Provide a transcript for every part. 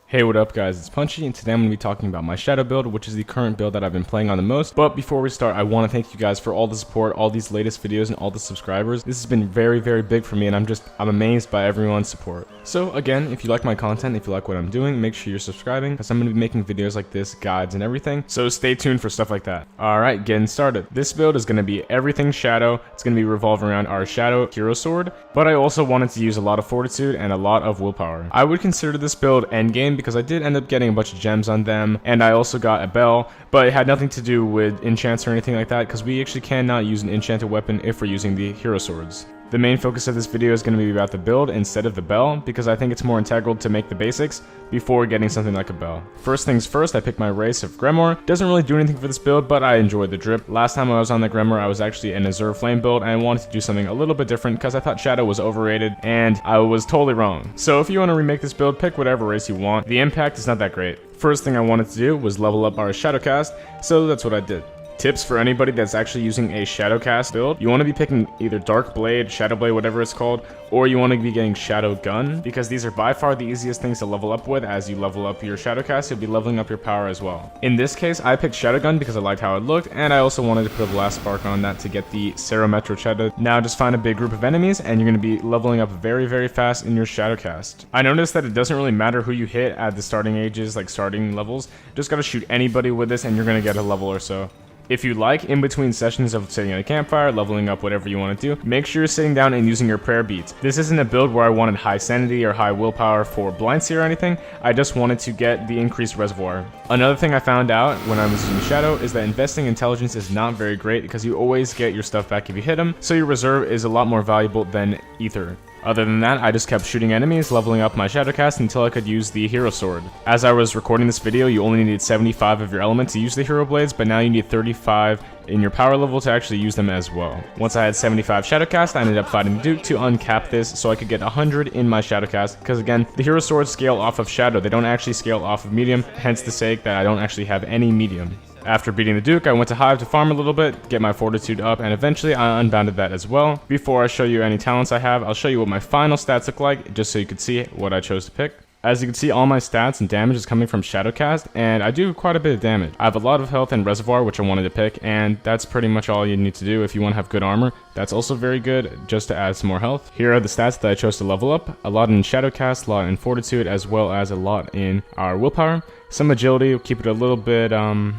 Hey, what up guys, it's Punchy, and today I'm going to be talking about my Shadow build, which is the current build that I've been playing on the most. But before we start, I want to thank you guys for all the support, all these latest videos, and all the subscribers. This has been very, very big for me, and I'm amazed by everyone's support. So again, if you like my content, if you like what I'm doing, make sure you're subscribing, because I'm going to be making videos like this, guides, and everything. So stay tuned for stuff like that. Alright, getting started. This build is going to be everything Shadow. It's going to be revolving around our Shadow hero sword, but I also wanted to use a lot of fortitude and a lot of willpower. I would consider this build endgame because I did end up getting a bunch of gems on them, and I also got a bell, but it had nothing to do with enchants or anything like that because we actually cannot use an enchanted weapon if we're using the hero swords. The main focus of this video is going to be about the build instead of the bell, because I think it's more integral to make the basics before getting something like a bell. First things first, I picked my race of Grimoire. Doesn't really do anything for this build, but I enjoyed the drip. Last time I was on the Grimoire, I was actually in a Azure Flame build, and I wanted to do something a little bit different because I thought Shadow was overrated, and I was totally wrong. So if you want to remake this build, pick whatever race you want. The impact is not that great. First thing I wanted to do was level up our Shadowcast, so that's what I did. Tips for anybody that's actually using a Shadowcast build: you want to be picking either Dark Blade, Shadow Blade, whatever it's called, or you want to be getting Shadow Gun, because these are by far the easiest things to level up with. As you level up your Shadowcast, you'll be leveling up your power as well. In this case, I picked Shadow Gun because I liked how it looked, and I also wanted to put a blast spark on that to get the CERO Metro Shadow. Now just find a big group of enemies, and you're going to be leveling up very, very fast in your Shadowcast. I noticed that it doesn't really matter who you hit at the starting ages, like starting levels. Just gotta shoot anybody with this, and you're going to get a level or so. If you like, in between sessions of sitting at a campfire, leveling up whatever you want to do, make sure you're sitting down and using your prayer beads. This isn't a build where I wanted high sanity or high willpower for BOULDER or anything. I just wanted to get the increased reservoir. Another thing I found out when I was using Shadow is that investing intelligence is not very great because you always get your stuff back if you hit them, so your reserve is a lot more valuable than ether. Other than that, I just kept shooting enemies, leveling up my Shadowcast until I could use the hero sword. As I was recording this video, you only needed 75 of your element to use the hero blades, but now you need 35 in your power level to actually use them as well. Once I had 75 Shadowcast, I ended up fighting the Duke to uncap this so I could get 100 in my Shadowcast, because again, the hero swords scale off of Shadow, they don't actually scale off of medium, hence the sake that I don't actually have any medium. After beating the Duke, I went to Hive to farm a little bit, get my fortitude up, and eventually I unbounded that as well. Before I show you any talents I have, I'll show you what my final stats look like, just so you can see what I chose to pick. As you can see, all my stats and damage is coming from Shadowcast, and I do quite a bit of damage. I have a lot of health and reservoir, which I wanted to pick, and that's pretty much all you need to do if you want to have good armor. That's also very good, just to add some more health. Here are the stats that I chose to level up. A lot in Shadowcast, a lot in fortitude, as well as a lot in our willpower. Some agility will keep it a little bit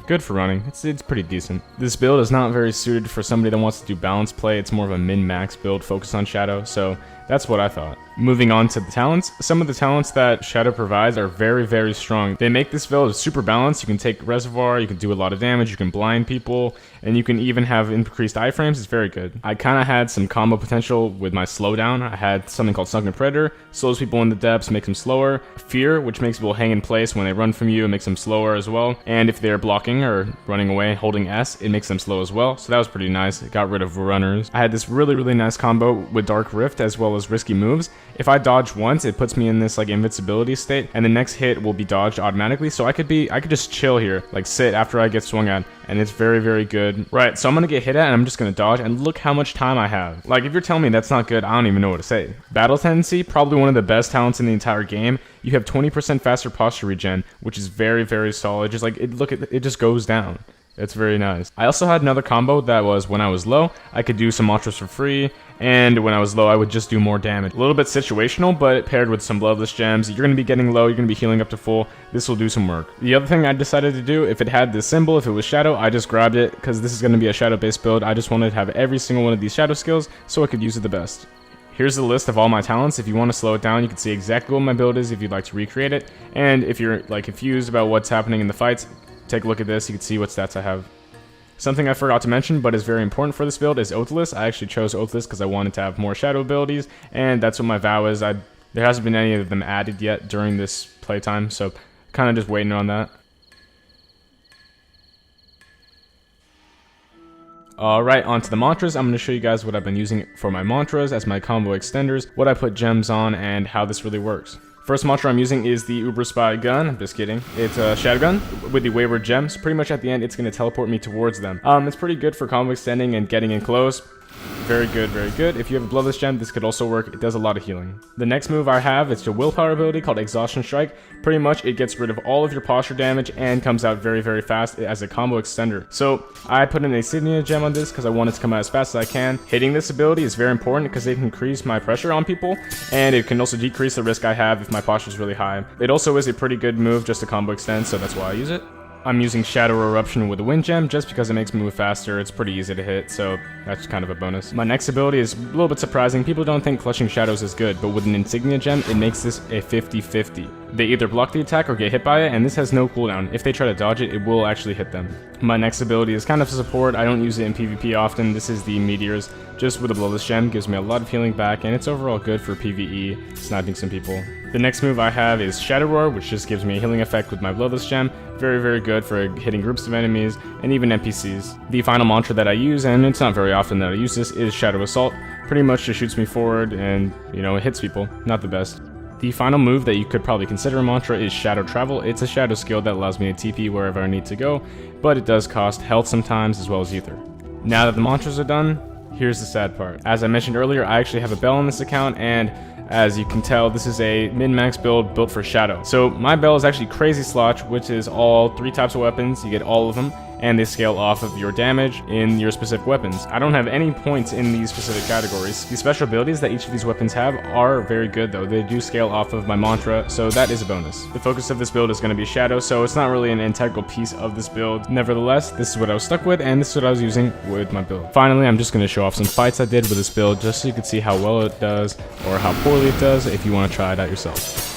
good for running. It's pretty decent. This build is not very suited for somebody that wants to do balance play. It's more of a min-max build focused on Shadow, so that's what I thought. Moving on to the talents. Some of the talents that Shadow provides are very, very strong. They make this build super balanced. You can take Reservoir, you can do a lot of damage, you can blind people, and you can even have increased iframes. It's very good. I kind of had some combo potential with my slowdown. I had something called Sunken Predator, slows people in the depths, makes them slower. Fear, which makes people hang in place when they run from you, it makes them slower as well. And if they're blocking or running away, holding S, it makes them slow as well. So that was pretty nice. It got rid of runners. I had this really, really nice combo with Dark Rift as well as risky moves. If I dodge once, it puts me in this like invincibility state, and the next hit will be dodged automatically. So I could just chill here, like sit after I get swung at, and it's very, very good. Right, so I'm gonna get hit at, and I'm just gonna dodge, and look how much time I have. Like, if you're telling me that's not good, I don't even know what to say. Battle Tendency, probably one of the best talents in the entire game. You have 20% faster posture regen, which is very, very solid. Just like it just goes down. It's very nice. I also had another combo that was when I was low, I could do some mantras for free, and when I was low, I would just do more damage. A little bit situational, but paired with some bloodless gems, you're going to be getting low, you're going to be healing up to full. This will do some work. The other thing I decided to do, if it had this symbol, if it was Shadow, I just grabbed it, because this is going to be a Shadow-based build. I just wanted to have every single one of these Shadow skills, so I could use it the best. Here's the list of all my talents. If you want to slow it down, you can see exactly what my build is if you'd like to recreate it. And if you're like confused about what's happening in the fights, take a look at this, you can see what stats I have. Something I forgot to mention, but is very important for this build, is Oathless. I actually chose Oathless because I wanted to have more Shadow abilities, and that's what my vow is. There hasn't been any of them added yet during this playtime, so kind of just waiting on that. Alright, on to the mantras. I'm going to show you guys what I've been using for my mantras as my combo extenders, what I put gems on, and how this really works. First mantra I'm using is the Uber Spy gun. I'm just kidding. It's a Shadow gun with the Wayward gems. Pretty much at the end, it's going to teleport me towards them. It's pretty good for combo extending and getting in close. Very good, very good. If you have a Bloodless Gem, this could also work. It does a lot of healing. The next move I have is a Willpower ability called Exhaustion Strike. Pretty much, it gets rid of all of your posture damage and comes out very, very fast as a combo extender. So, I put an Insignia gem on this because I want it to come out as fast as I can. Hitting this ability is very important because it can increase my pressure on people, and it can also decrease the risk I have if my posture is really high. It also is a pretty good move just to combo extend, so that's why I use it. I'm using Shadow Eruption with a Wind Gem just because it makes me move faster. It's pretty easy to hit, so that's kind of a bonus. My next ability is a little bit surprising. People don't think Clutching Shadows is good, but with an Insignia Gem, it makes this a 50-50. They either block the attack or get hit by it, and this has no cooldown. If they try to dodge it, it will actually hit them. My next ability is kind of a support. I don't use it in PvP often. This is the Meteors. Just with a Bloodless Gem, gives me a lot of healing back, and it's overall good for PvE, sniping some people. The next move I have is Shadow Roar, which just gives me a healing effect with my Bloodless Gem. Very, very good for hitting groups of enemies, and even NPCs. The final mantra that I use, and it's not very often that I use this, is Shadow Assault. Pretty much just shoots me forward, and, you know, it hits people. Not the best. The final move that you could probably consider a mantra is Shadow Travel. It's a shadow skill that allows me to TP wherever I need to go, but it does cost health sometimes as well as ether. Now that the mantras are done, here's the sad part. As I mentioned earlier, I actually have a bell on this account, and as you can tell, this is a min-max build built for Shadow. So my bell is actually Crazy Slotch, which is all 3 types of weapons. You get all of them, and they scale off of your damage in your specific weapons. I don't have any points in these specific categories. The special abilities that each of these weapons have are very good though. They do scale off of my mantra, so that is a bonus. The focus of this build is going to be Shadow, so it's not really an integral piece of this build. Nevertheless, this is what I was stuck with, and this is what I was using with my build. Finally, I'm just going to show off some fights I did with this build, just so you can see how well it does, or how poorly it does, if you want to try it out yourself.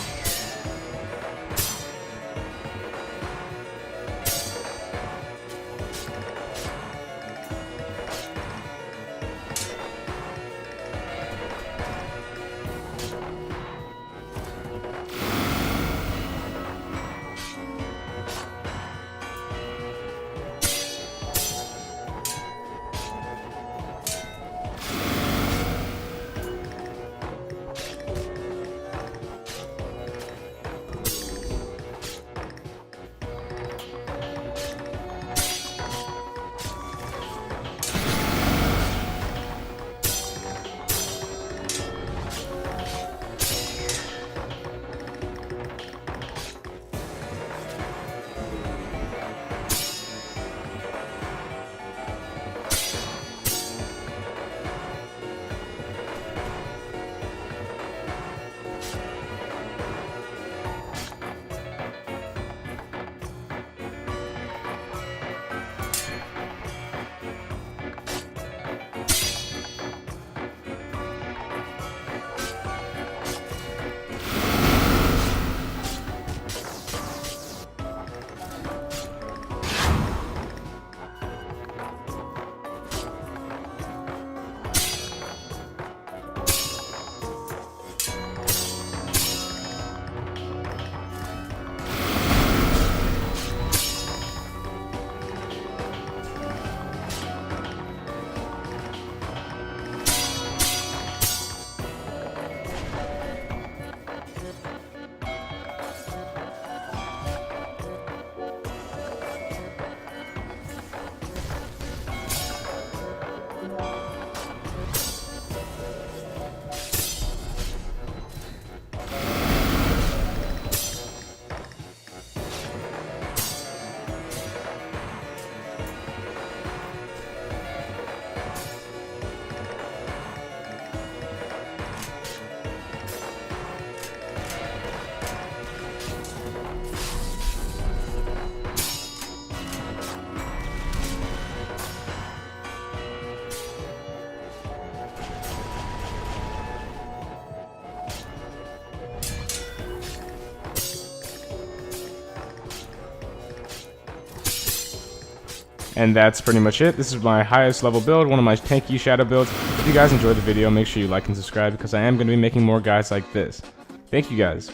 And that's pretty much it. This is my highest level build, one of my tanky Shadow builds. If you guys enjoyed the video, make sure you like and subscribe because I am going to be making more guides like this. Thank you guys.